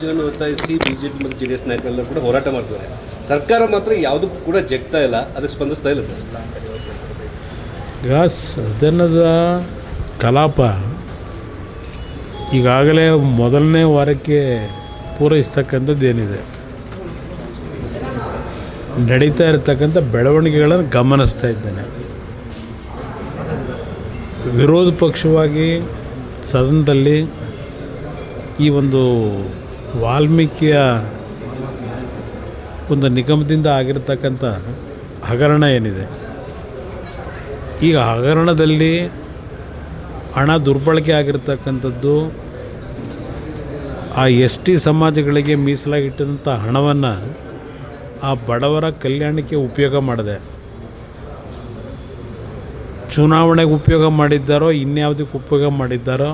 ಒತ್ತಾಯಿಸಿ ಬಿಜೆಪಿ ಮತ್ತು ಜೆಡಿಎಸ್ ನಾಯಕರೆಲ್ಲರೂ ಕೂಡ ಹೋರಾಟ ಮಾಡ್ತಿದ್ದಾರೆ. ಸರ್ಕಾರ ಮಾತ್ರ ಯಾವುದಕ್ಕೂ ಕೂಡ ಜಗ್ತಾ ಇಲ್ಲ, ಅದಕ್ಕೆ ಸ್ಪಂದಿಸ್ತಾ ಇಲ್ಲ ಸರ್. ಈಗ ಸದನದ ಕಲಾಪ ಈಗಾಗಲೇ ಮೊದಲನೇ ವಾರಕ್ಕೆ ಪೂರೈಸ್ತಕ್ಕಂಥದ್ದು ಏನಿದೆ, ನಡೀತಾ ಇರತಕ್ಕಂಥ ಬೆಳವಣಿಗೆಗಳನ್ನು ಗಮನಿಸ್ತಾ ಇದ್ದೇನೆ. ವಿರೋಧ ಪಕ್ಷವಾಗಿ ಸದನದಲ್ಲಿ ಈ ಒಂದು ವಾಲ್ಮೀಕಿಯ ಒಂದು ನಿಗಮದಿಂದ ಆಗಿರತಕ್ಕಂಥ ಹಗರಣ ಏನಿದೆ, ಈಗ ಹಗರಣದಲ್ಲಿ ಹಣ ದುರ್ಬಳಕೆ ಆಗಿರತಕ್ಕಂಥದ್ದು, ಆ ಎಸ್ ಟಿ ಸಮಾಜಗಳಿಗೆ ಮೀಸಲಾಗಿಟ್ಟಂಥ ಹಣವನ್ನು ಆ ಬಡವರ ಕಲ್ಯಾಣಕ್ಕೆ ಉಪಯೋಗ ಮಾಡಿದೆ. ಚುನಾವಣೆಗೆ ಉಪಯೋಗ ಮಾಡಿದ್ದಾರೋ ಇನ್ಯಾವುದಕ್ಕೆ ಉಪಯೋಗ ಮಾಡಿದ್ದಾರೋ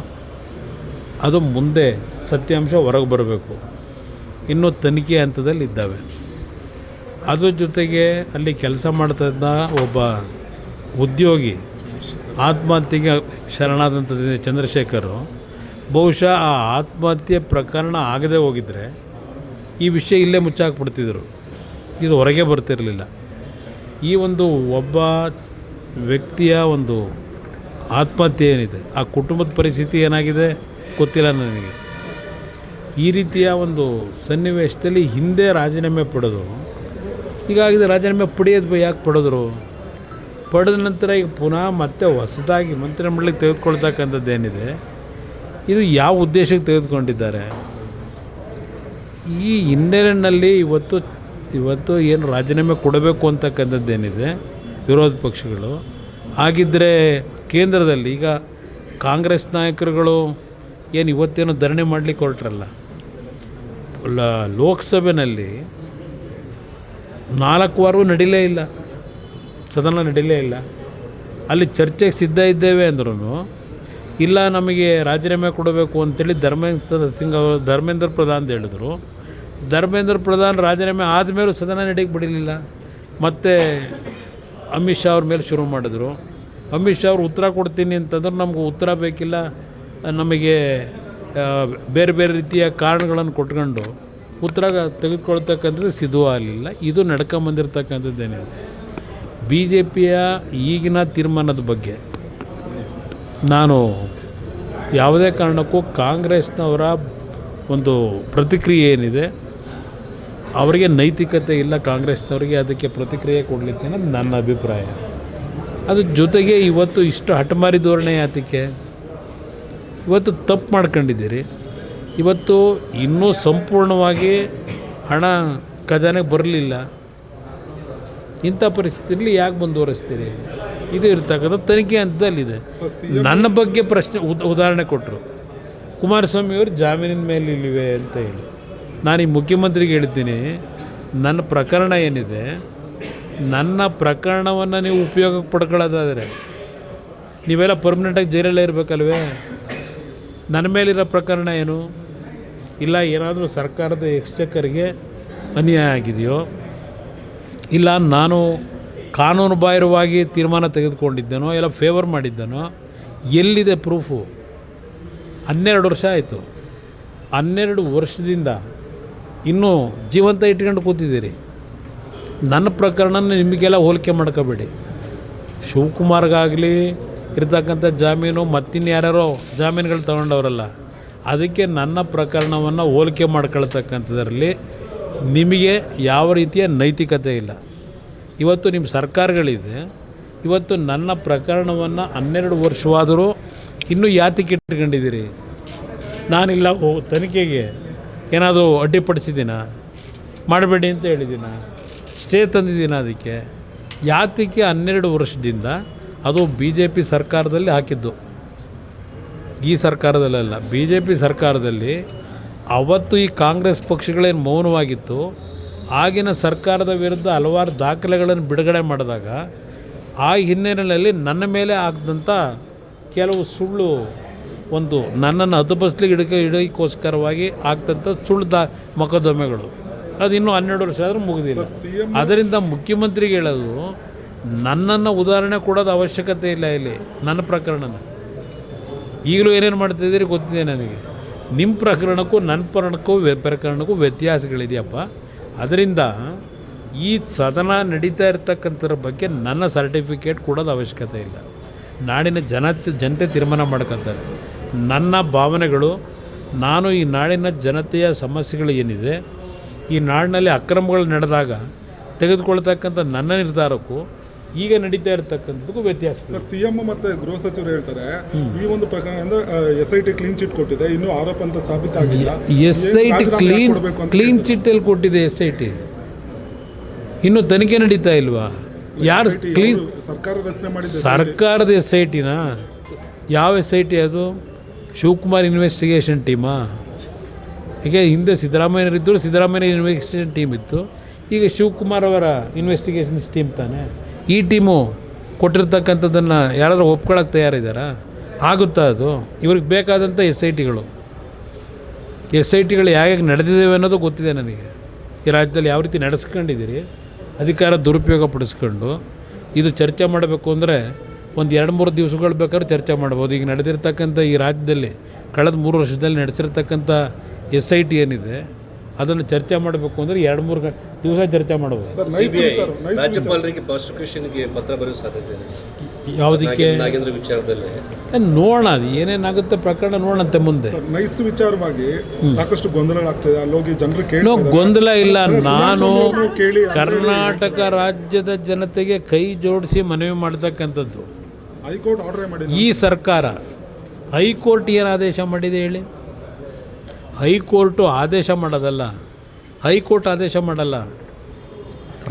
ಅದು ಮುಂದೆ ಸತ್ಯಾಂಶ ಹೊರಗೆ ಬರಬೇಕು. ಇನ್ನೂ ತನಿಖೆ ಹಂತದಲ್ಲಿ ಇದ್ದಾವೆ. ಅದ್ರ ಜೊತೆಗೆ ಅಲ್ಲಿ ಕೆಲಸ ಮಾಡ್ತಿದ್ದ ಒಬ್ಬ ಉದ್ಯೋಗಿ ಆತ್ಮಹತ್ಯೆಗೆ ಶರಣಾದಂಥದ್ದು ಚಂದ್ರಶೇಖರು, ಬಹುಶಃ ಆ ಆತ್ಮಹತ್ಯೆ ಪ್ರಕರಣ ಆಗದೆ ಹೋಗಿದ್ದರೆ ಈ ವಿಷಯ ಇಲ್ಲೇ ಮುಚ್ಚಾಕ್ಬಿಡ್ತಿದ್ರು, ಇದು ಹೊರಗೆ ಬರ್ತಿರಲಿಲ್ಲ. ಈ ಒಂದು ಒಬ್ಬ ವ್ಯಕ್ತಿಯ ಒಂದು ಆತ್ಮಹತ್ಯೆ ಏನಿದೆ, ಆ ಕುಟುಂಬದ ಪರಿಸ್ಥಿತಿ ಏನಾಗಿದೆ ಗೊತ್ತಿಲ್ಲ ನನಗೆ. ಈ ರೀತಿಯ ಒಂದು ಸನ್ನಿವೇಶದಲ್ಲಿ ಹಿಂದೆ ರಾಜೀನಾಮೆ ಪಡೆದು, ಹೀಗಾಗಿದೆ ರಾಜೀನಾಮೆ ಪಡೆಯೋದು ಯಾಕೆ ಪಡೆದ್ರು? ಪಡೆದ ನಂತರ ಈಗ ಪುನಃ ಮತ್ತೆ ಹೊಸದಾಗಿ ಮಂತ್ರಿಮಂಡಲಕ್ಕೆ ತೆಗೆದುಕೊಳ್ತಕ್ಕಂಥದ್ದು ಏನಿದೆ, ಇದು ಯಾವ ಉದ್ದೇಶಕ್ಕೆ ತೆಗೆದುಕೊಂಡಿದ್ದಾರೆ? ಈ ಹಿನ್ನೆಲೆಯಲ್ಲಿ ಇವತ್ತು ಏನು ರಾಜೀನಾಮೆ ಕೊಡಬೇಕು ಅಂತಕ್ಕಂಥದ್ದೇನಿದೆ ವಿರೋಧ ಪಕ್ಷಗಳು, ಆಗಿದ್ದರೆ ಕೇಂದ್ರದಲ್ಲಿ ಈಗ ಕಾಂಗ್ರೆಸ್ ನಾಯಕರುಗಳು ಏನು ಇವತ್ತೇನು ಧರಣಿ ಮಾಡಲಿಕ್ಕೆ ಹೊರಟ್ರಲ್ಲ, ಲೋಕಸಭೆಯಲ್ಲಿ 4 ವಾರವೂ ನಡೀಲೇ ಇಲ್ಲ, ಸದನ ನಡೀಲೇ ಇಲ್ಲ. ಅಲ್ಲಿ ಚರ್ಚೆಗೆ ಸಿದ್ಧ ಇದ್ದೇವೆ ಅಂದ್ರೂ ಇಲ್ಲ, ನಮಗೆ ರಾಜೀನಾಮೆ ಕೊಡಬೇಕು ಅಂತೇಳಿ ಧರ್ಮೇಂದ್ರ ಪ್ರಧಾನ್ ಅಂತ ಹೇಳಿದ್ರು. ಧರ್ಮೇಂದ್ರ ಪ್ರಧಾನ್ ರಾಜೀನಾಮೆ ಆದಮೇಲೂ ಸದನ ನಡೆಯಕ್ಕೆ ಬಿಡಲಿಲ್ಲ. ಮತ್ತು ಅಮಿತ್ ಶಾ ಅವ್ರ ಮೇಲೆ ಶುರು ಮಾಡಿದ್ರು. ಅಮಿತ್ ಶಾ ಅವ್ರು ಉತ್ತರ ಕೊಡ್ತೀನಿ ಅಂತಂದ್ರೆ ನಮ್ಗೆ ಉತ್ತರ ಬೇಕಿಲ್ಲ, ನಮಗೆ ಬೇರೆ ಬೇರೆ ರೀತಿಯ ಕಾರಣಗಳನ್ನು ಕೊಟ್ಕೊಂಡು ಉತ್ತರ ತೆಗೆದುಕೊಳ್ತಕ್ಕಂಥದ್ದು ಸಿದ್ಧವಾಗಲಿಲ್ಲ. ಇದು ನಡ್ಕೊಂಬಂದಿರ್ತಕ್ಕಂಥದ್ದೇನಿದೆ. ಬಿ ಜೆ ಪಿಯ ಈಗಿನ ತೀರ್ಮಾನದ ಬಗ್ಗೆ ನಾನು ಯಾವುದೇ ಕಾರಣಕ್ಕೂ ಕಾಂಗ್ರೆಸ್ನವರ ಒಂದು ಪ್ರತಿಕ್ರಿಯೆ ಏನಿದೆ, ಅವರಿಗೆ ನೈತಿಕತೆ ಇಲ್ಲ ಕಾಂಗ್ರೆಸ್ನವರಿಗೆ, ಅದಕ್ಕೆ ಪ್ರತಿಕ್ರಿಯೆ ಕೊಡಲಿಕ್ಕೆ ಅನ್ನೋದು ನನ್ನ ಅಭಿಪ್ರಾಯ. ಅದ್ರ ಜೊತೆಗೆ ಇವತ್ತು ಇಷ್ಟು ಹಠಮಾರಿ ಧೋರಣೆ ಯಾತಕ್ಕೆ? ಇವತ್ತು ತಪ್ಪು ಮಾಡ್ಕೊಂಡಿದ್ದೀರಿ. ಇವತ್ತು ಇನ್ನೂ ಸಂಪೂರ್ಣವಾಗಿ ಹಣ ಖಜಾನೆಗೆ ಬರಲಿಲ್ಲ. ಇಂಥ ಪರಿಸ್ಥಿತಿಯಲ್ಲಿ ಯಾಕೆ ಮುಂದುವರಿಸ್ತೀರಿ? ಇದು ಇರ್ತಕ್ಕಂಥ ತನಿಖೆ ಹಂತದಲ್ಲಿದೆ. ನನ್ನ ಬಗ್ಗೆ ಪ್ರಶ್ನೆ ಉದಾಹರಣೆ ಕೊಟ್ಟರು, ಕುಮಾರಸ್ವಾಮಿಯವರು ಜಾಮೀನಿನ ಮೇಲೆ ಇಲ್ಲಿವೆ ಅಂತ ಹೇಳಿ. ನಾನು ಈ ಮುಖ್ಯಮಂತ್ರಿಗೆ ಹೇಳ್ತೀನಿ, ನನ್ನ ಪ್ರಕರಣ ಏನಿದೆ, ನನ್ನ ಪ್ರಕರಣವನ್ನು ನೀವು ಉಪಯೋಗಕ್ಕೆ ಪಡ್ಕೊಳ್ಳೋದಾದರೆ ನೀವೆಲ್ಲ ಪರ್ಮನೆಂಟಾಗಿ ಜೈಲಲ್ಲೇ ಇರಬೇಕಲ್ವೇ? ನನ್ನ ಮೇಲಿರೋ ಪ್ರಕರಣ ಏನು ಇಲ್ಲ, ಏನಾದರೂ ಸರ್ಕಾರದ ಎಕ್ಸ್ಚೆಕ್ಕರ್ಗೆ ಅನ್ಯಾಯ ಆಗಿದೆಯೋ, ಇಲ್ಲ ನಾನು ಕಾನೂನು ಬಾಹಿರವಾಗಿ ತೀರ್ಮಾನ ತೆಗೆದುಕೊಂಡಿದ್ದೇನೋ, ಇಲ್ಲ ಫೇವರ್ ಮಾಡಿದ್ದೇನೋ, ಎಲ್ಲಿದೆ ಪ್ರೂಫು? 12 ವರ್ಷ ಆಯಿತು. 12 ವರ್ಷದಿಂದ ಇನ್ನೂ ಜೀವಂತ ಇಟ್ಕೊಂಡು ಕೂತಿದ್ದೀರಿ. ನನ್ನ ಪ್ರಕರಣನ ನಿಮಗೆಲ್ಲ ಹೋಲಿಕೆ ಮಾಡ್ಕೋಬೇಡಿ. ಶಿವಕುಮಾರ್ಗಾಗಲಿ ಇರ್ತಕ್ಕಂಥ ಜಾಮೀನು ಮತ್ತಿನ್ಯಾರ್ಯಾರೋ ಜಾಮೀನುಗಳು ತಗೊಂಡವರಲ್ಲ, ಅದಕ್ಕೆ ನನ್ನ ಪ್ರಕರಣವನ್ನು ಹೋಲಿಕೆ ಮಾಡ್ಕೊಳ್ತಕ್ಕಂಥದ್ರಲ್ಲಿ ನಿಮಗೆ ಯಾವ ರೀತಿಯ ನೈತಿಕತೆ ಇಲ್ಲ. ಇವತ್ತು ನಿಮ್ಮ ಸರ್ಕಾರಗಳಿದೆ, ಇವತ್ತು ನನ್ನ ಪ್ರಕರಣವನ್ನು 12 ವರ್ಷವಾದರೂ ಇನ್ನೂ ಯಾತಕ್ಕೆ ಇಟ್ಕೊಂಡಿದ್ದೀರಿ? ನಾನಿಲ್ಲ ತನಿಖೆಗೆ ಏನಾದರೂ ಅಡ್ಡಿಪಡಿಸಿದ್ದೀನ? ಮಾಡಬೇಡಿ ಅಂತ ಹೇಳಿದ್ದೀನ? ಸ್ಟೇ ತಂದಿದ್ದೀನ? ಅದಕ್ಕೆ ಯಾತಕ್ಕೆ 12 ವರ್ಷದಿಂದ? ಅದು ಬಿ ಜೆ ಪಿ ಸರ್ಕಾರದಲ್ಲಿ ಹಾಕಿದ್ದು, ಈ ಸರ್ಕಾರದಲ್ಲ. ಬಿ ಜೆ ಪಿ ಸರ್ಕಾರದಲ್ಲಿ ಅವತ್ತು ಈ ಕಾಂಗ್ರೆಸ್ ಪಕ್ಷಗಳೇನು ಮೌನವಾಗಿತ್ತು, ಆಗಿನ ಸರ್ಕಾರದ ವಿರುದ್ಧ ಹಲವಾರು ದಾಖಲೆಗಳನ್ನು ಬಿಡುಗಡೆ ಮಾಡಿದಾಗ ಆ ಹಿನ್ನೆಲೆಯಲ್ಲಿ ನನ್ನ ಮೇಲೆ ಆಗದಂಥ ಕೆಲವು ಸುಳ್ಳು, ಒಂದು ನನ್ನನ್ನು ಹದ್ದುಬಸ್ಲಿಗೆ ಇಡೋಕ್ಕೋಸ್ಕರವಾಗಿ ಆಗ್ತಂಥ ಸುಳ್ಳು ಮೊಕದ್ದಮೆಗಳು, ಅದು ಇನ್ನೂ 12 ವರ್ಷ ಆದರೂ ಮುಗಿದಿಲ್ಲ. ಅದರಿಂದ ಮುಖ್ಯಮಂತ್ರಿಗೆ ಹೇಳೋದು, ನನ್ನನ್ನು ಉದಾಹರಣೆ ಕೊಡೋದು ಅವಶ್ಯಕತೆ ಇಲ್ಲ ಇಲ್ಲಿ. ನನ್ನ ಪ್ರಕರಣನ ಈಗಲೂ ಏನೇನು ಮಾಡ್ತಾಯಿದ್ದೀರಿ ಗೊತ್ತಿದೆ ನನಗೆ. ನಿಮ್ಮ ಪ್ರಕರಣಕ್ಕೂ ನನ್ನ ಪ್ರಕರಣಕ್ಕೂ ವ್ಯತ್ಯಾಸಗಳಿದೆಯಪ್ಪ. ಅದರಿಂದ ಈ ಸದನ ನಡೀತಾ ಇರ್ತಕ್ಕಂಥದ್ರ ಬಗ್ಗೆ ನನ್ನ ಸರ್ಟಿಫಿಕೇಟ್ ಕೊಡೋದು ಅವಶ್ಯಕತೆ ಇಲ್ಲ. ನಾಡಿನ ಜನತೆ ತೀರ್ಮಾನ ಮಾಡ್ಕೊತಾರೆ. ನನ್ನ ಭಾವನೆಗಳು, ನಾನು ಈ ನಾಡಿನ ಜನತೆಯ ಸಮಸ್ಯೆಗಳು ಏನಿದೆ, ಈ ನಾಡಿನಲ್ಲಿ ಅಕ್ರಮಗಳು ನಡೆದಾಗ ತೆಗೆದುಕೊಳ್ತಕ್ಕಂಥ ನನ್ನ ನಿರ್ಧಾರಕ್ಕೂ ಈಗ ನಡೀತಾ ಇರತಕ್ಕಂಥದ್ದಕ್ಕೂ ವ್ಯತ್ಯಾಸ. ಸರ್, ಸಿಎಂ ಮತ್ತು ಗೃಹ ಸಚಿವರು ಹೇಳ್ತಾರೆ ಈ ಒಂದು ಪ್ರಕರಣದಿಂದ SIT ಕ್ಲೀನ್ ಚಿಟ್ ಕೊಟ್ಟಿದೆ, ಇನ್ನೂ ಆರೋಪ ಅಂತ ಸಾಬೀತಾಗಿಲ್ಲ. SIT ಕ್ಲೀನ್ ಚಿಟ್ಟಲ್ಲಿ ಕೊಟ್ಟಿದೆ. SIT ಇನ್ನೂ ತನಿಖೆ ನಡೀತಾ ಇಲ್ವಾ? ಯಾರು ಕ್ಲೀನ್? ಸರ್ಕಾರ ರಚನೆ ಮಾಡಿದೆ. ಸರ್ಕಾರದ SITನ ಯಾವ SIT ಅದು? ಶಿವಕುಮಾರ್ ಇನ್ವೆಸ್ಟಿಗೇಷನ್ ಟೀಮಾ? ಈಗ ಹಿಂದೆ ಸಿದ್ದರಾಮಯ್ಯನವರಿದ್ದರು, ಸಿದ್ದರಾಮಯ್ಯ ಇನ್ವೆಸ್ಟಿಗೇಷನ್ ಟೀಮ್ ಇತ್ತು. ಈಗ ಶಿವಕುಮಾರ್ ಅವರ ಇನ್ವೆಸ್ಟಿಗೇಷನ್ಸ್ ಟೀಮ್ ತಾನೆ. ಈ ಟೀಮು ಕೊಟ್ಟಿರ್ತಕ್ಕಂಥದ್ದನ್ನು ಯಾರಾದರೂ ಒಪ್ಕೊಳ್ಳೋಕೆ ತಯಾರಿದ್ದಾರಾ? ಆಗುತ್ತಾ ಅದು? ಇವ್ರಿಗೆ ಬೇಕಾದಂಥ SITಗಳು ಯಾಕೆ ನಡೆದಿದ್ದೇವೆ ಅನ್ನೋದು ಗೊತ್ತಿದೆ ನನಗೆ. ಈ ರಾಜ್ಯದಲ್ಲಿ ಯಾವ ರೀತಿ ನಡೆಸ್ಕೊಂಡಿದ್ದೀರಿ, ಅಧಿಕಾರ ದುರುಪಯೋಗ ಪಡಿಸ್ಕೊಂಡು. ಇದು ಚರ್ಚೆ ಮಾಡಬೇಕು ಅಂದರೆ ಒಂದು 2-3 ದಿವಸಗಳು ಬೇಕಾದ್ರೂ ಚರ್ಚೆ ಮಾಡ್ಬೋದು. ಈಗ ನಡೆದಿರ್ತಕ್ಕಂಥ ಈ ರಾಜ್ಯದಲ್ಲಿ ಕಳೆದ 3 ವರ್ಷದಲ್ಲಿ ನಡೆಸಿರ್ತಕ್ಕಂಥ SIT ಏನಿದೆ ಅದನ್ನು ಚರ್ಚೆ ಮಾಡಬೇಕು ಅಂದರೆ 2-3 ದಿವಸ ಚರ್ಚೆ ಮಾಡ್ಬೋದು. ರಾಜ್ಯಪಾಲರಿಗೆ ಪ್ರಾಸಿಕ್ಯೂಷನ್ಗೆ ಪತ್ರ ಬರೆಯೋ ಸಾಧ್ಯತೆ ಇದೆ. ಯಾವುದಕ್ಕೆ? ನಾಗೇಂದ್ರ ವಿಚಾರದಲ್ಲಿ ನೋಡೋಣ, ಅದು ಏನೇನಾಗುತ್ತೆ ಪ್ರಕರಣ ನೋಡೋಣಂತೆ ಮುಂದೆ. ನೈಸ್ ವಿಚಾರವಾಗಿ ಸಾಕಷ್ಟು ಗೊಂದಲಗಳಾಗ್ತದೆ. ಅಲ್ಲೋಗಿ ಜನರು ಕೇಳಿ ಗೊಂದಲ ಇಲ್ಲ. ನಾನು ಕರ್ನಾಟಕ ರಾಜ್ಯದ ಜನತೆಗೆ ಕೈ ಜೋಡಿಸಿ ಮನವಿ ಮಾಡ್ತಕ್ಕಂಥದ್ದು. ಹೈಕೋರ್ಟ್ ಆರ್ಡರ್ ಮಾಡಿ ಈ ಸರ್ಕಾರ, ಹೈಕೋರ್ಟ್ ಏನು ಆದೇಶ ಮಾಡಿದೆ ಹೇಳಿ? ಹೈಕೋರ್ಟು ಆದೇಶ ಮಾಡೋದಲ್ಲ, ಹೈಕೋರ್ಟ್ ಆದೇಶ ಮಾಡಲ್ಲ.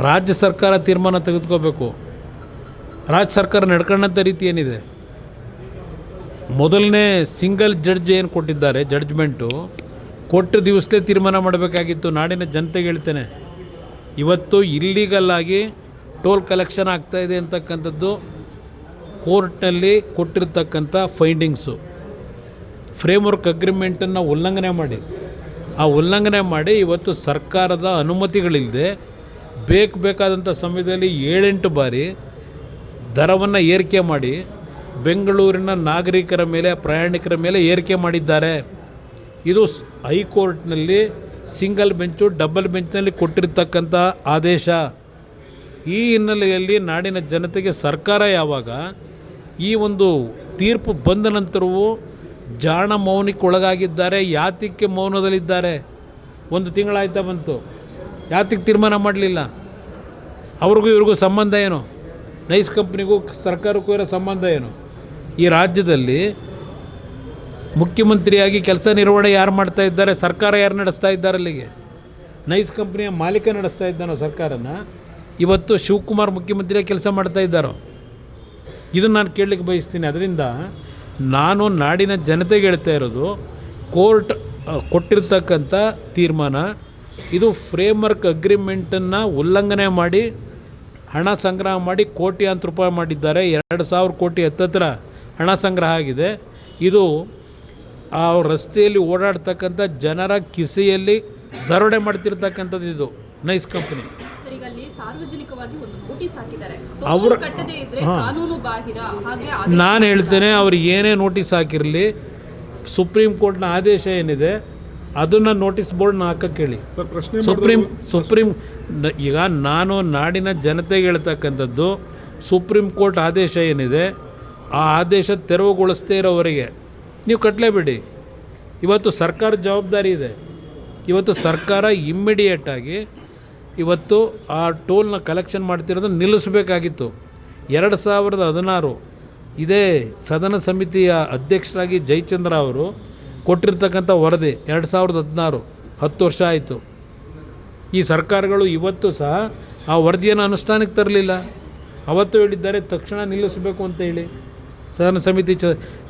ರಾಜ್ಯ ಸರ್ಕಾರ ತೀರ್ಮಾನ ತೆಗೆದುಕೋಬೇಕು. ರಾಜ್ಯ ಸರ್ಕಾರ ನಡ್ಕೊಂಡಂಥ ರೀತಿ ಏನಿದೆ, ಮೊದಲನೇ ಸಿಂಗಲ್ ಜಡ್ಜ್ ಏನು ಕೊಟ್ಟಿದ್ದಾರೆ, ಜಡ್ಜ್ಮೆಂಟು ಕೊಟ್ಟ ದಿವಸಲೇ ತೀರ್ಮಾನ ಮಾಡಬೇಕಾಗಿತ್ತು. ನಾಡಿನ ಜನತೆಗೆ ಹೇಳ್ತೇನೆ, ಇವತ್ತು ಇಲ್ಲೀಗಲ್ಲಾಗಿ ಟೋಲ್ ಕಲೆಕ್ಷನ್ ಆಗ್ತಾಯಿದೆ ಅಂತಕ್ಕಂಥದ್ದು ಕೋರ್ಟ್ನಲ್ಲಿ ಕೊಟ್ಟಿರ್ತಕ್ಕಂಥ ಫೈಂಡಿಂಗ್ಸು. ಫ್ರೇಮ್ವರ್ಕ್ ಅಗ್ರಿಮೆಂಟನ್ನು ಉಲ್ಲಂಘನೆ ಮಾಡಿ ಇವತ್ತು ಸರ್ಕಾರದ ಅನುಮತಿಗಳಿಲ್ಲದೆ ಬೇಕಾದಂಥ ಸಮಯದಲ್ಲಿ 7-8 ಬಾರಿ ದರವನ್ನು ಏರಿಕೆ ಮಾಡಿ ಬೆಂಗಳೂರಿನ ನಾಗರಿಕರ ಮೇಲೆ, ಪ್ರಯಾಣಿಕರ ಮೇಲೆ ಏರಿಕೆ ಮಾಡಿದ್ದಾರೆ. ಇದು ಹೈಕೋರ್ಟ್ನಲ್ಲಿ ಸಿಂಗಲ್ ಬೆಂಚು, ಡಬಲ್ ಬೆಂಚ್ನಲ್ಲಿ ಕೊಟ್ಟಿರ್ತಕ್ಕಂಥ ಆದೇಶ. ಈ ಹಿನ್ನೆಲೆಯಲ್ಲಿ ನಾಡಿನ ಜನತೆಗೆ ಸರ್ಕಾರ ಯಾವಾಗ ಈ ಒಂದು ತೀರ್ಪು ಬಂದ ನಂತರವೂ ಜಾಣ ಮೌನಕ್ಕೆ ಒಳಗಾಗಿದ್ದಾರೆ. ಯಾತಕ್ಕೆ ಮೌನದಲ್ಲಿದ್ದಾರೆ? 1 ತಿಂಗಳಾಯ್ತಾ ಬಂತು, ಯಾತಕ್ಕೆ ತೀರ್ಮಾನ ಮಾಡಲಿಲ್ಲ? ಅವ್ರಿಗೂ ಇವ್ರಿಗೂ ಸಂಬಂಧ ಏನು? ನೈಸ್ ಕಂಪ್ನಿಗೂ ಸರ್ಕಾರಕ್ಕೂ ಇರೋ ಸಂಬಂಧ ಏನು? ಈ ರಾಜ್ಯದಲ್ಲಿ ಮುಖ್ಯಮಂತ್ರಿಯಾಗಿ ಕೆಲಸ ನಿರ್ವಹಣೆ ಯಾರು ಮಾಡ್ತಾ ಇದ್ದಾರೆ? ಸರ್ಕಾರ ಯಾರು ನಡೆಸ್ತಾ ಇದ್ದಾರೆ? ಅಲ್ಲಿಗೆ ನೈಸ್ ಕಂಪ್ನಿಯ ಮಾಲೀಕ ನಡೆಸ್ತಾ ಇದ್ದಾನೋ ಸರ್ಕಾರನ? ಇವತ್ತು ಶಿವಕುಮಾರ್ ಮುಖ್ಯಮಂತ್ರಿಯಾಗಿ ಕೆಲಸ ಮಾಡ್ತಾ ಇದ್ದಾರೋ? ಇದನ್ನು ನಾನು ಕೇಳಲಿಕ್ಕೆ ಬಯಸ್ತೀನಿ. ಅದರಿಂದ ನಾನು ನಾಡಿನ ಜನತೆಗೆ ಹೇಳ್ತಾ ಇರೋದು, ಕೋರ್ಟ್ ಕೊಟ್ಟಿರ್ತಕ್ಕಂಥ ತೀರ್ಮಾನ ಇದು ಫ್ರೇಮ್ವರ್ಕ್ ಅಗ್ರಿಮೆಂಟನ್ನು ಉಲ್ಲಂಘನೆ ಮಾಡಿ ಹಣ ಸಂಗ್ರಹ ಮಾಡಿ ಕೋಟ್ಯಾಂತರ ರೂಪಾಯಿ ಮಾಡಿದ್ದಾರೆ. 2,000 ಕೋಟಿ ಹತ್ತತ್ರ ಹಣ ಸಂಗ್ರಹ ಆಗಿದೆ. ಇದು ಆ ರಸ್ತೆಯಲ್ಲಿ ಓಡಾಡ್ತಕ್ಕಂಥ ಜನರ ಕಿಸೆಯಲ್ಲಿ ದರೋಡೆ ಮಾಡ್ತಿರ್ತಕ್ಕಂಥದ್ದು ಇದು ನೈಸ್ ಕಂಪ್ನಿ. ನಾನು ಹೇಳ್ತೇನೆ, ಅವ್ರು ಏನೇ ನೋಟಿಸ್ ಹಾಕಿರಲಿ, ಸುಪ್ರೀಂ ಕೋರ್ಟ್ನ ಆದೇಶ ಏನಿದೆ ಅದನ್ನು ನೋಟಿಸ್ ಬೋರ್ಡ್ನ ಹಾಕಕ್ಕೆ ಹೇಳಿ. ಸುಪ್ರೀಂ ಈಗ ನಾನು ನಾಡಿನ ಜನತೆಗೆ ಹೇಳ್ತಕ್ಕಂಥದ್ದು, ಸುಪ್ರೀಂ ಕೋರ್ಟ್ ಆದೇಶ ಏನಿದೆ ಆ ಆದೇಶ ತೆರವುಗೊಳಿಸ್ತೇ ಇರೋವರೆಗೆ ನೀವು ಕಟ್ಟಲೇಬೇಡಿ. ಇವತ್ತು ಸರ್ಕಾರದ ಜವಾಬ್ದಾರಿ ಇದೆ. ಇವತ್ತು ಸರ್ಕಾರ ಇಮ್ಮಿಡಿಯೇಟಾಗಿ ಇವತ್ತು ಆ ಟೋಲ್ನ ಕಲೆಕ್ಷನ್ ಮಾಡ್ತಿರೋದನ್ನು ನಿಲ್ಲಿಸಬೇಕಾಗಿತ್ತು. 2016 ಇದೇ ಸದನ ಸಮಿತಿಯ ಅಧ್ಯಕ್ಷರಾಗಿ ಜಯಚಂದ್ರ ಅವರು ಕೊಟ್ಟಿರ್ತಕ್ಕಂಥ ವರದಿ 2016, 10 ವರ್ಷ ಆಯಿತು. ಈ ಸರ್ಕಾರಗಳು ಇವತ್ತು ಸಹ ಆ ವರದಿಯನ್ನು ಅನುಷ್ಠಾನಕ್ಕೆ ತರಲಿಲ್ಲ. ಅವತ್ತು ಹೇಳಿದ್ದಾರೆ ತಕ್ಷಣ ನಿಲ್ಲಿಸಬೇಕು ಅಂತ ಹೇಳಿ. ಸದನ ಸಮಿತಿ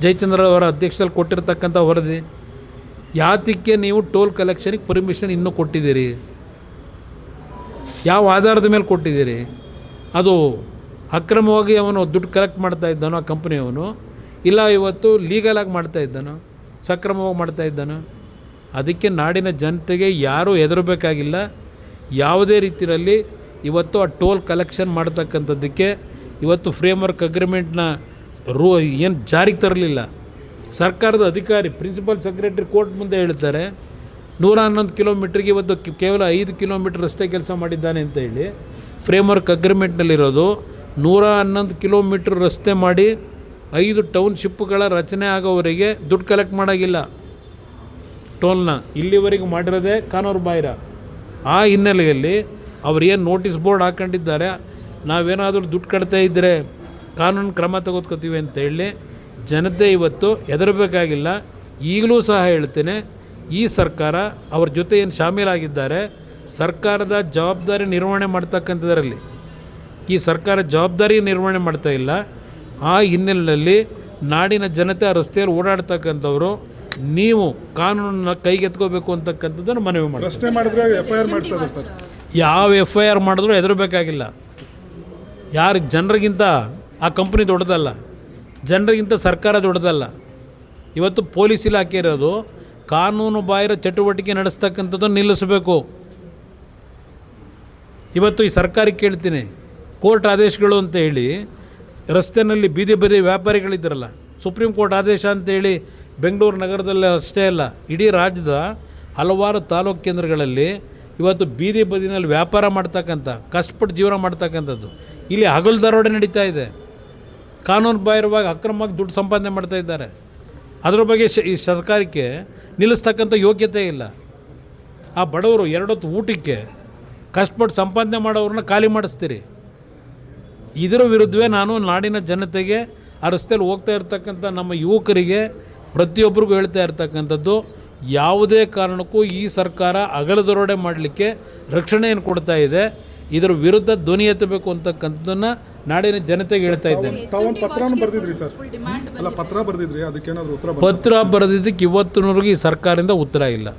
ಜಯಚಂದ್ರ ಅವರ ಅಧ್ಯಕ್ಷರಲ್ಲಿ ಕೊಟ್ಟಿರ್ತಕ್ಕಂಥ ವರದಿ. ಯಾತಕ್ಕೆ ನೀವು ಟೋಲ್ ಕಲೆಕ್ಷನಿಗೆ ಪರ್ಮಿಷನ್ ಇನ್ನೂ ಕೊಟ್ಟಿದ್ದೀರಿ? ಯಾವ ಆಧಾರದ ಮೇಲೆ ಕೊಟ್ಟಿದ್ದೀರಿ? ಅದು ಅಕ್ರಮವಾಗಿ ಅವನು ದುಡ್ಡು ಕಲೆಕ್ಟ್ ಮಾಡ್ತಾ ಇದ್ದಾನೋ ಆ ಕಂಪ್ನಿಯವನು, ಇಲ್ಲ ಇವತ್ತು ಲೀಗಲಾಗಿ ಮಾಡ್ತಾ ಇದ್ದಾನೋ, ಸಕ್ರಮವಾಗಿ ಮಾಡ್ತಾ ಇದ್ದಾನೋ? ಅದಕ್ಕೆ ನಾಡಿನ ಜನತೆಗೆ ಯಾರೂ ಹೆದರಬೇಕಾಗಿಲ್ಲ. ಯಾವುದೇ ರೀತಿಯಲ್ಲಿ ಇವತ್ತು ಆ ಟೋಲ್ ಕಲೆಕ್ಷನ್ ಮಾಡ್ತಕ್ಕಂಥದ್ದಕ್ಕೆ ಇವತ್ತು ಫ್ರೇಮ್ವರ್ಕ್ ಅಗ್ರಿಮೆಂಟ್ನ ಏನು ಜಾರಿಗೆ ತರಲಿಲ್ಲ. ಸರ್ಕಾರದ ಅಧಿಕಾರಿ ಪ್ರಿನ್ಸಿಪಲ್ ಸೆಕ್ರೆಟರಿ ಕೋರ್ಟ್ ಮುಂದೆ ಹೇಳ್ತಾರೆ 111 ಕಿಲೋಮೀಟ್ರಿಗೆ ಇವತ್ತು ಕೇವಲ 5 ಕಿಲೋಮೀಟ್ರ್ ರಸ್ತೆ ಕೆಲಸ ಮಾಡಿದ್ದಾನೆ ಅಂತ ಹೇಳಿ ಫ್ರೇಮ್ವರ್ಕ್ ಅಗ್ರಿಮೆಂಟ್ನಲ್ಲಿರೋದು 111 ಕಿಲೋಮೀಟ್ರ್ ರಸ್ತೆ ಮಾಡಿ 5 ಟೌನ್ಶಿಪ್ಗಳ ರಚನೆ ಆಗೋವರೆಗೆ ದುಡ್ಡು ಕಲೆಕ್ಟ್ ಮಾಡೋಂಗಿಲ್ಲ. ಟೋಲ್ನ ಇಲ್ಲಿವರೆಗೆ ಮಾಡಿರೋದೇ ಕಾನೂನು ಬಾಹಿರ. ಆ ಹಿನ್ನೆಲೆಯಲ್ಲಿ ಅವ್ರು ಏನು ನೋಟಿಸ್ ಬೋರ್ಡ್ ಹಾಕೊಂಡಿದ್ದಾರೆ, ನಾವೇನಾದರೂ ದುಡ್ಡು ಕಟ್ತಾ ಇದ್ದರೆ ಕಾನೂನು ಕ್ರಮ ತೆಗೆದುಕೊತೀವಿ ಅಂತೇಳಿ ಜನತೆ ಇವತ್ತು ಹೆದರಬೇಕಾಗಿಲ್ಲ. ಈಗಲೂ ಸಹ ಹೇಳ್ತೇನೆ, ಈ ಸರ್ಕಾರ ಅವ್ರ ಜೊತೆ ಏನು ಶಾಮೀಲಾಗಿದ್ದಾರೆ, ಸರ್ಕಾರದ ಜವಾಬ್ದಾರಿ ನಿರ್ವಹಣೆ ಮಾಡ್ತಕ್ಕಂಥದ್ರಲ್ಲಿ ಈ ಸರ್ಕಾರ ಜವಾಬ್ದಾರಿ ನಿರ್ವಹಣೆ ಮಾಡ್ತಾ ಇಲ್ಲ. ಆ ಹಿನ್ನೆಲೆಯಲ್ಲಿ ನಾಡಿನ ಜನತೆ ಆ ರಸ್ತೆಯಲ್ಲಿ ಓಡಾಡ್ತಕ್ಕಂಥವ್ರು ನೀವು ಕಾನೂನನ್ನ ಕೈಗೆತ್ಕೋಬೇಕು ಅಂತಕ್ಕಂಥದ್ದನ್ನು ಮನವಿ ಮಾಡಿ. ಪ್ರಶ್ನೆ ಮಾಡಿದ್ರೆ FIR ಮಾಡಿಸೋದು ಸರ್. ಯಾವ FIR ಮಾಡಿದ್ರೂ ಹೆದರಬೇಕಾಗಿಲ್ಲ. ಯಾರು ಜನರಿಗಿಂತ ಆ ಕಂಪ್ನಿ ದೊಡ್ಡದಲ್ಲ, ಜನರಿಗಿಂತ ಸರ್ಕಾರ ದೊಡ್ಡದಲ್ಲ. ಇವತ್ತು ಪೊಲೀಸ್ ಇಲಾಖೆ ಇರೋದು ಕಾನೂನು ಬಾಹಿರ ಚಟುವಟಿಕೆ ನಡೆಸ್ತಕ್ಕಂಥದ್ದನ್ನು ನಿಲ್ಲಿಸಬೇಕು. ಇವತ್ತು ಈ ಸರ್ಕಾರಕ್ಕೆ ಕೇಳ್ತೀನಿ, ಕೋರ್ಟ್ ಆದೇಶಗಳು ಅಂತ ಹೇಳಿ ರಸ್ತೆಯಲ್ಲಿ ಬೀದಿ ಬದಿ ವ್ಯಾಪಾರಿಗಳಿದ್ದಾರಲ್ಲ, ಸುಪ್ರೀಂ ಕೋರ್ಟ್ ಆದೇಶ ಅಂತೇಳಿ ಬೆಂಗಳೂರು ನಗರದಲ್ಲಿ ಅಷ್ಟೇ ಅಲ್ಲ, ಇಡೀ ರಾಜ್ಯದ ಹಲವಾರು ತಾಲೂಕು ಕೇಂದ್ರಗಳಲ್ಲಿ ಇವತ್ತು ಬೀದಿ ಬದಿನಲ್ಲಿ ವ್ಯಾಪಾರ ಮಾಡ್ತಕ್ಕಂಥ ಕಷ್ಟಪಟ್ಟು ಜೀವನ ಮಾಡ್ತಕ್ಕಂಥದ್ದು ಇಲ್ಲಿ ಹಗಲು ದರೋಡೆ ನಡೀತಾ ಇದೆ. ಕಾನೂನು ಬಾಹಿರವಾಗಿ ಅಕ್ರಮವಾಗಿ ದುಡ್ಡು ಸಂಪಾದನೆ ಮಾಡ್ತಾ ಇದ್ದಾರೆ. ಅದರ ಬಗ್ಗೆ ಈ ಸರ್ಕಾರಕ್ಕೆ ನಿಲ್ಲಿಸ್ತಕ್ಕಂಥ ಯೋಗ್ಯತೆ ಇಲ್ಲ. ಆ ಬಡವರು 2 ಹೊತ್ತು ಊಟಕ್ಕೆ ಕಷ್ಟಪಟ್ಟು ಸಂಪಾದನೆ ಮಾಡೋರನ್ನ ಖಾಲಿ ಮಾಡಿಸ್ತೀರಿ. ಇದರ ವಿರುದ್ಧವೇ ನಾನು ನಾಡಿನ ಜನತೆಗೆ ಆ ರಸ್ತೆಯಲ್ಲಿ ಹೋಗ್ತಾ ಇರ್ತಕ್ಕಂಥ ನಮ್ಮ ಯುವಕರಿಗೆ ಪ್ರತಿಯೊಬ್ಬರಿಗೂ ಹೇಳ್ತಾ ಇರ್ತಕ್ಕಂಥದ್ದು, ಯಾವುದೇ ಕಾರಣಕ್ಕೂ ಈ ಸರ್ಕಾರ ಹಗಲು ದರೋಡೆ ಮಾಡಲಿಕ್ಕೆ ರಕ್ಷಣೆಯನ್ನು ಕೊಡ್ತಾ ಇದೆ. ಇದರ ವಿರುದ್ಧ ಧ್ವನಿ ಎತ್ತಬೇಕು ಅಂತಕ್ಕಂಥದ್ದನ್ನು ನಾಡಿನ ಜನತೆಗೆ ಹೇಳ್ತಾ ಇದ್ದೇನೆ. ತಾವೊಂದು ಪತ್ರನೂ ಬರೆದಿದ್ರಿ ಸರ್. ಅಲ್ಲ, ಪತ್ರ ಬರೆದಿದ್ರಿ, ಅದಕ್ಕೇನಾದರೂ ಉತ್ತರ ಪತ್ರ ಬರೆದಿದ್ದಕ್ಕೆ ಇವತ್ತಿನವರೆಗೂ ಈ ಸರ್ಕಾರದಿಂದ ಉತ್ತರ ಇಲ್ಲ.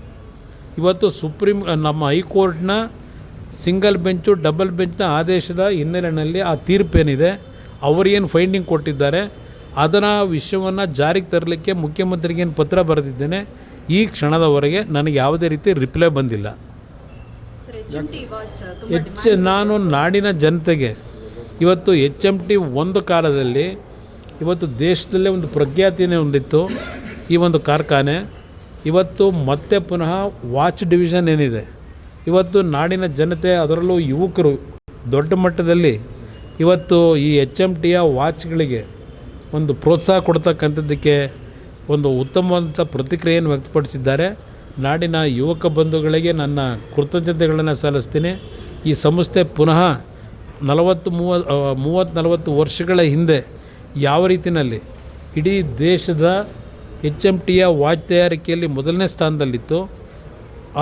ಇವತ್ತು ನಮ್ಮ ಹೈಕೋರ್ಟ್ನ ಸಿಂಗಲ್ ಬೆಂಚು ಡಬಲ್ ಬೆಂಚ್ನ ಆದೇಶದ ಹಿನ್ನೆಲೆಯಲ್ಲಿ ಆ ತೀರ್ಪೇನಿದೆ, ಅವರೇನು ಫೈಂಡಿಂಗ್ ಕೊಟ್ಟಿದ್ದಾರೆ ಅದನ್ನು ವಿಷಯವನ್ನು ಜಾರಿಗೆ ತರಲಿಕ್ಕೆ ಮುಖ್ಯಮಂತ್ರಿಗೇನು ಪತ್ರ ಬರೆದಿದ್ದೇನೆ. ಈ ಕ್ಷಣದವರೆಗೆ ನನಗೆ ಯಾವುದೇ ರೀತಿ ರಿಪ್ಲೈ ಬಂದಿಲ್ಲ. ನಾನು ನಾಡಿನ ಜನತೆಗೆ ಇವತ್ತು HMT ಒಂದು ಕಾಲದಲ್ಲಿ ಇವತ್ತು ದೇಶದಲ್ಲೇ ಒಂದು ಪ್ರಖ್ಯಾತಿನೇ ಹೊಂದಿತ್ತು ಈ ಒಂದು ಕಾರ್ಖಾನೆ. ಇವತ್ತು ಮತ್ತೆ ಪುನಃ ವಾಚ್ ಡಿವಿಷನ್ ಏನಿದೆ, ಇವತ್ತು ನಾಡಿನ ಜನತೆ ಅದರಲ್ಲೂ ಯುವಕರು ದೊಡ್ಡ ಮಟ್ಟದಲ್ಲಿ ಇವತ್ತು ಈ HMTಯ ವಾಚ್ಗಳಿಗೆ ಒಂದು ಪ್ರೋತ್ಸಾಹ ಕೊಡ್ತಕ್ಕಂಥದ್ದಕ್ಕೆ ಒಂದು ಉತ್ತಮವಾದಂಥ ಪ್ರತಿಕ್ರಿಯೆಯನ್ನು ವ್ಯಕ್ತಪಡಿಸಿದ್ದಾರೆ. ನಾಡಿನ ಯುವಕ ಬಂಧುಗಳಿಗೆ ನನ್ನ ಕೃತಜ್ಞತೆಗಳನ್ನು ಸಲ್ಲಿಸ್ತೀನಿ. ಈ ಸಂಸ್ಥೆ ಪುನಃ 30-40 ವರ್ಷಗಳ ಹಿಂದೆ ಯಾವ ರೀತಿಯಲ್ಲಿ ಇಡೀ ದೇಶದ HMTಯ ವಾಚ್ ತಯಾರಿಕೆಯಲ್ಲಿ ಮೊದಲನೇ ಸ್ಥಾನದಲ್ಲಿತ್ತು,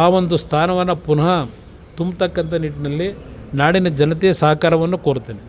ಆ ಒಂದು ಸ್ಥಾನವನ್ನು ಪುನಃ ತುಂಬತಕ್ಕಂಥ ನಿಟ್ಟಿನಲ್ಲಿ ನಾಡಿನ ಜನತೆಯ ಸಹಕಾರವನ್ನು ಕೋರ್ತೇನೆ.